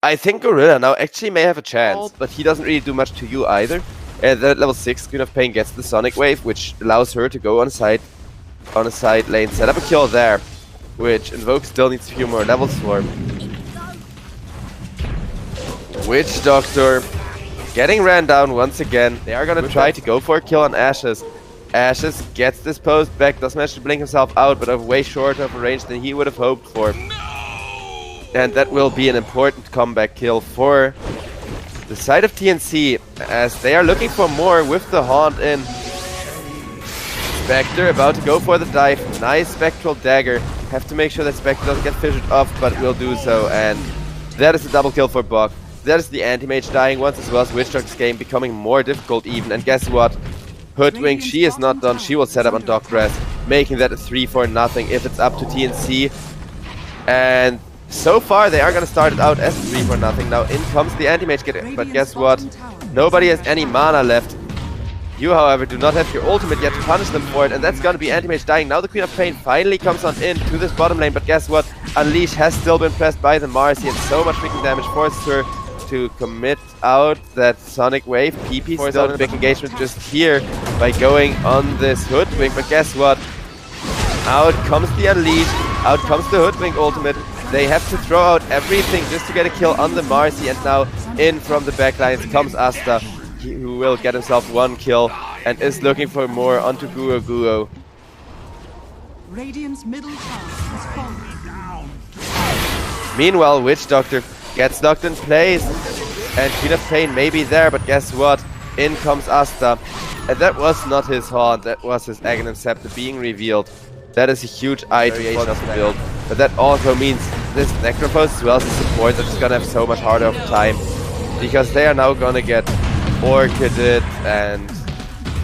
I think Gorilla now actually may have a chance, but he doesn't really do much to you either. And then at level 6, Queen of Pain gets the Sonic Wave, which allows her to go on a side lane, set up a kill there, which Invoke still needs a few more levels for. Witch Doctor getting ran down once again. They are gonna try to go for a kill on Ashes. Ashes gets disposed back, does manage to blink himself out, but of way shorter of a range than he would have hoped for. And that will be an important comeback kill for the side of TNC, as they are looking for more with the Haunt in. Spectre about to go for the dive. Nice Spectral Dagger. Have to make sure that Spectre doesn't get fissured off, but will do so. And that is a double kill for Bok. That is the Anti-Mage dying once, as well as Witch Doctor's game becoming more difficult even. And guess what? Hoodwink, she is not done. She will set up on Dockrest, making that a 3-4-0 if it's up to TNC. And so far, they are going to start it out as 3-4-0. Now in comes the Anti-Mage, but guess what? Nobody has any mana left. You, however, do not have your ultimate yet to punish them for it, and that's going to be Anti-Mage dying. Now the Queen of Pain finally comes on in to this bottom lane, but guess what? Unleash has still been pressed by the Marcy, and so much freaking damage forces her to commit out that Sonic Wave. PP still in a big engagement just here by going on this Hoodwink, but guess what? Out comes the Unleash, out comes the Hoodwink ultimate. They have to throw out everything just to get a kill on the Marcy, and now in from the backlines comes Asta, who will get himself one kill and is looking for more onto Guo Guo. Radiant's middle tower has fallen. Meanwhile, Witch Doctor gets locked in place, and Queen of Pain may be there, but guess what? In comes Asta, and that was not his Haunt, that was his Aghanim Scepter being revealed. That is a huge iteration of the build, but that also means this Necrophos as well as the support are just gonna have so much harder of a time, because they are now gonna get Orchided, and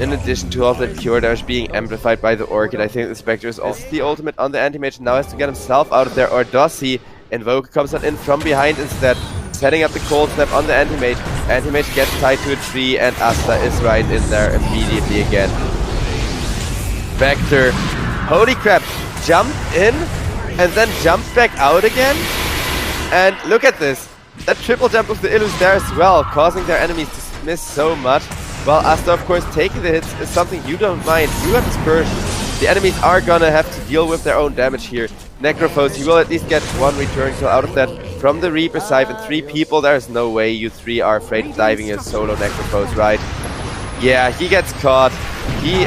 in addition to all that cure damage being amplified by the Orchid, I think the Spectre is also the ultimate on the Anti-Mage, now has to get himself out of there, or does he? Invoker comes on in from behind instead, setting up the Cold Snap on the Anti-Mage. Anti-Mage gets tied to a tree, and Asta is right in there immediately again. Spectre, holy crap, jumped in and then jumped back out again? And look at this, that triple jump with the Illus there as well, causing their enemies to miss so much. While Asta, of course, taking the hits is something you don't mind. You have Dispersion. The enemies are gonna have to deal with their own damage here. Necrophos, you will at least get one return kill out of that from the Reaper side, and 3 people, there's no way you 3 are afraid of diving a solo Necrophos, right? Yeah, he gets caught. He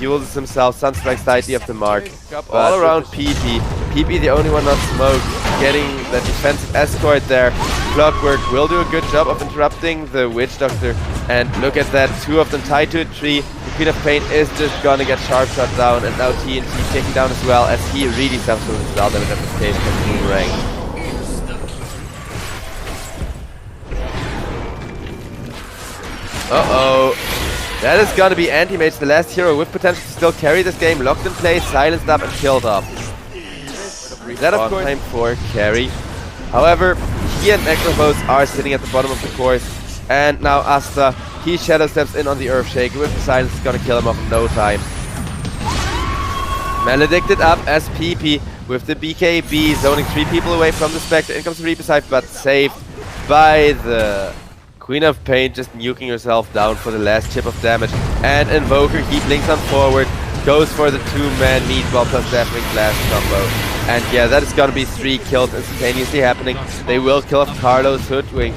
uses himself, Sunstrike slightly off the mark. All around PP. PP the only one not smoked, getting the defensive escort there. Clockwork will do a good job of interrupting the Witch Doctor. And look at that, 2 of them tied to a tree. The Queen of Pain is just gonna get sharp shot down, and now TNT taking down as well, as he really suffers with spell damage application from Boomerang. Uh-oh. That is gonna be Anti-Mage, the last hero with potential to still carry this game. Locked in place, silenced up, and killed off. That of course time for carry. However, he and Necrophos are sitting at the bottom of the course. And now Asta, he shadow steps in on the Earthshaker with the silence, is gonna kill him off in no time. Maledicted up as PP with the BKB, zoning 3 people away from the Spectre. In comes the Reaper side, but saved by the Queen of Pain, just nuking herself down for the last chip of damage. And Invoker, he blinks on forward, goes for the 2-man meatball plus Deathwing Blast combo. And yeah, that is gonna be 3 kills instantaneously happening. They will kill off Carlos Hoodwink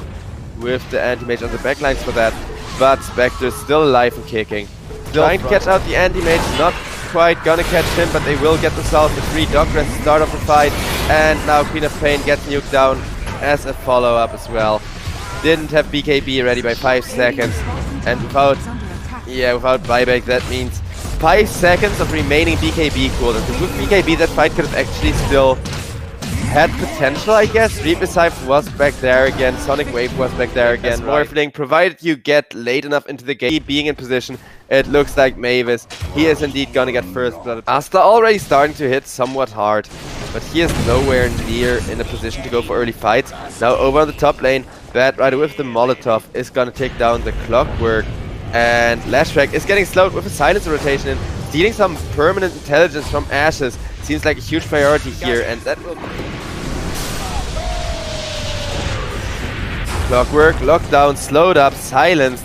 with the Anti-Mage on the backlines for that. But Spectre's still alive and kicking. Trying to catch out the Anti-Mage, not quite gonna catch him, but they will get themselves a 3 Dockrest to start off the fight. And now Queen of Pain gets nuked down as a follow-up as well. Didn't have BKB ready by 5 seconds, and without buyback, that means 5 seconds of remaining BKB cooldown. Because with BKB, that fight could have actually still had potential, I guess. Reaper Scythe was back there again, Sonic Wave was back there again. Morphling, provided you get late enough into the game, being in position, it looks like Mavis, he is indeed gonna get first blood. Asta already starting to hit somewhat hard, but he is nowhere near in a position to go for early fights. Now over on the top lane, Bad Rider with the Molotov is gonna take down the Clockwork, and Lashtrack is getting slowed with a Silencer rotation in, stealing some permanent intelligence from Ashes. Seems like a huge priority here, and that will... Clockwork, lockdown, slowed up, silenced.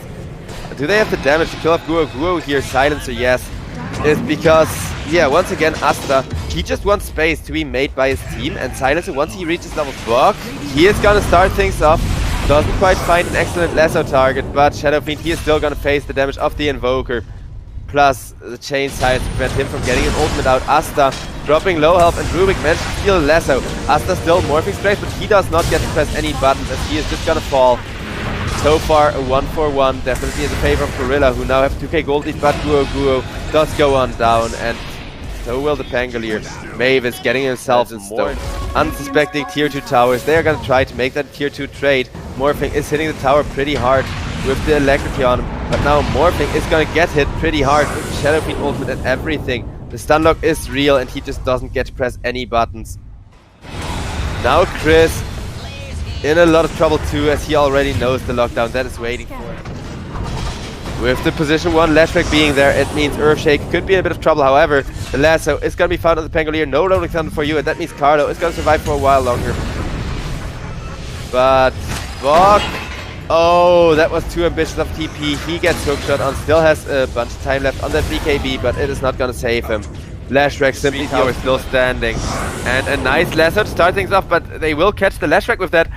Do they have the damage to kill off Guo? Guo here, silencer, yes. Is because, yeah, once again, Asta, he just wants space to be made by his team, and Silencer, once he reaches level Bog, he is gonna start things off. Doesn't quite find an excellent lasso target, but Shadow Fiend, he is still gonna face the damage of the Invoker. Plus, the Chain Side to prevent him from getting an ultimate out. Asta dropping low health, and Rubik managed to steal lasso. Asta still morphing straight, but he does not get to press any buttons, as he is just gonna fall. So far, a 1-for-1, definitely in the favor of Gorilla, who now have 2k gold lead, but Guo does go on down, and so will the Pangolier. Mavis getting himself in stone. Unsuspecting tier 2 towers, they are gonna try to make that tier 2 trade. Morphing is hitting the tower pretty hard with the Electricity on him, but now Morphing is gonna get hit pretty hard with the Shadow Fiend ultimate and everything. The stun lock is real, and he just doesn't get to press any buttons. Now Chris in a lot of trouble too, as he already knows the lockdown that is waiting for him. With the position 1 Lashback being there, it means Earthshake could be in a bit of trouble. However, the lasso is going to be found on the Pangolier. No Rolling Thunder for you, and that means Carlo is going to survive for a while longer. But Bog, oh, that was too ambitious of TP. He gets hookshot on, still has a bunch of time left on that BKB, but it is not going to save him. Lashback simply tower still standing. And a nice lasso to start things off, but they will catch the Lashback with that.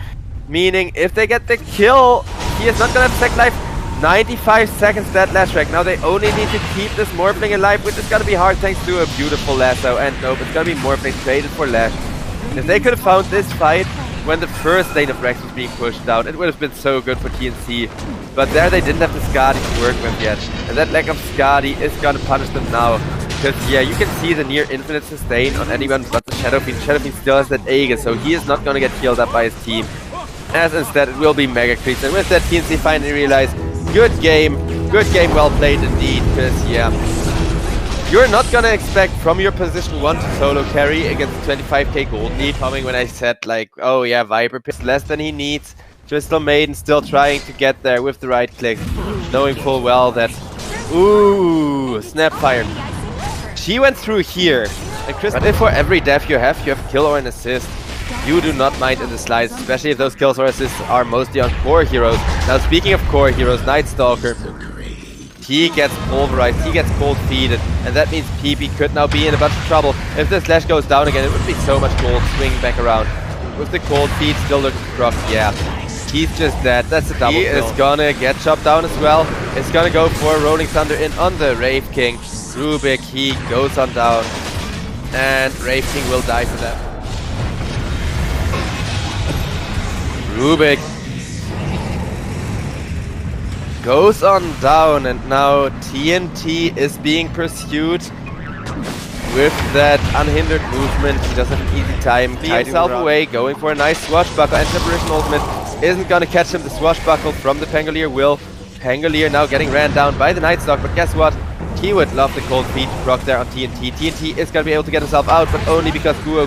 Meaning, if they get the kill, he is not going to have second life. 95 seconds that Lashback. Now they only need to keep this Morphling alive, which is going to be hard thanks to a beautiful lasso. And nope, it's going to be Morphling traded for Lash. If they could have found this fight when the first lane of Rex was being pushed down, it would have been so good for TNC. But there they didn't have the Skadi to work with yet. And that lack of Skadi is going to punish them now. Because, yeah, you can see the near infinite sustain on anyone but the Shadow Fiend. Shadow Fiend still has that Aegis, so he is not going to get healed up by his team. As instead it will be Mega Creeps. And with that, TNC finally realize, good game well played indeed. Because, yeah, you're not going to expect from your position 1 to solo carry against 25k gold lead. Coming when I said, like, oh yeah, Viper picks less than he needs. Crystal Maiden still trying to get there with the right click. Knowing full well that, ooh, Snapfire. She went through here, and but if for every death you have kill or an assist, you do not mind in the slides, especially if those kills or assists are mostly on core heroes. Now speaking of core heroes, Night Stalker, he gets pulverized, he gets cold feeded, and that means PP could now be in a bunch of trouble. If the slash goes down again, it would be so much gold swinging back around. With the cold feed still looking rough, yeah. He's just dead, that's a double kill. He is gonna get chopped down as well. It's gonna go for Rolling Thunder in on the Wraith King. Rubik, he goes on down, and Wraith King will die for that. Rubik goes on down, and now TNT is being pursued with that unhindered movement. He doesn't have an easy time kiting himself away, going for a nice swashbuckle, and Separation Ultimate isn't gonna catch him. The swashbuckle from the Pangolier will. Pangolier now getting ran down by the Night Stalk, but guess what? He would love the cold feed to proc there on TNT. TNT is going to be able to get himself out, but only because Guo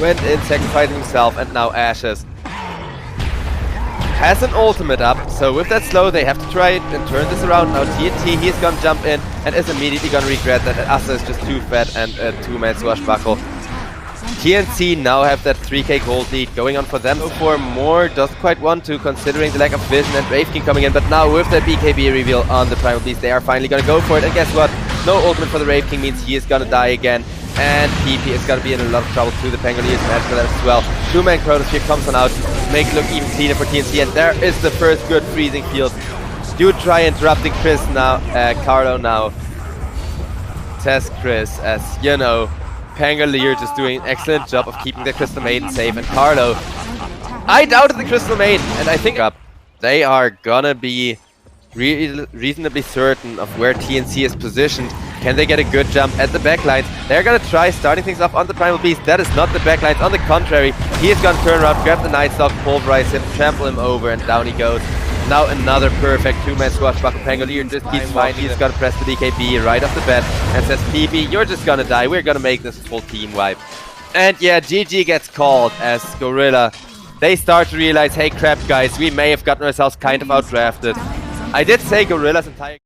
went in, sacrificing himself, and now Ashes has an ultimate up. So with that slow, they have to try it and turn this around. Now TNT, he's going to jump in and is immediately going to regret that Asa is just too fat and a two-man swashbuckle. TNC now have that 3k gold lead going on for them. For more, doesn't quite want to, considering the lack of vision and Wraith King coming in. But now with that BKB reveal on the Primal Beast, they are finally going to go for it. And guess what? No ultimate for the Wraith King means he is going to die again. And PP is going to be in a lot of trouble too. The Pangolier is magical as well. Two-man Chronosphere comes on out, make it look even cleaner for TNC. And there is the first good freezing field. Do try interrupting Chris now, Carlo now. Says Chris, as you know, Pangolier just doing an excellent job of keeping the Crystal Maiden safe, and Carlo, I doubted the Crystal Maiden, and I think they are gonna be reasonably certain of where TNC is positioned. Can they get a good jump at the backlines? They're gonna try starting things off on the Primal Beast. That is not the backlines, on the contrary, he is gonna turn around, grab the Night Stalk, pulverize him, trample him over, and down he goes. Now another perfect two-man swashbuckle. Pangolier just keeps finding. He's gonna press the BKB right off the bat and says, PP, you're just gonna die. We're gonna make this full team wipe. And yeah, GG gets called as Gorilla. They start to realize, hey crap guys, we may have gotten ourselves kind of outdrafted. I did say Gorilla's entire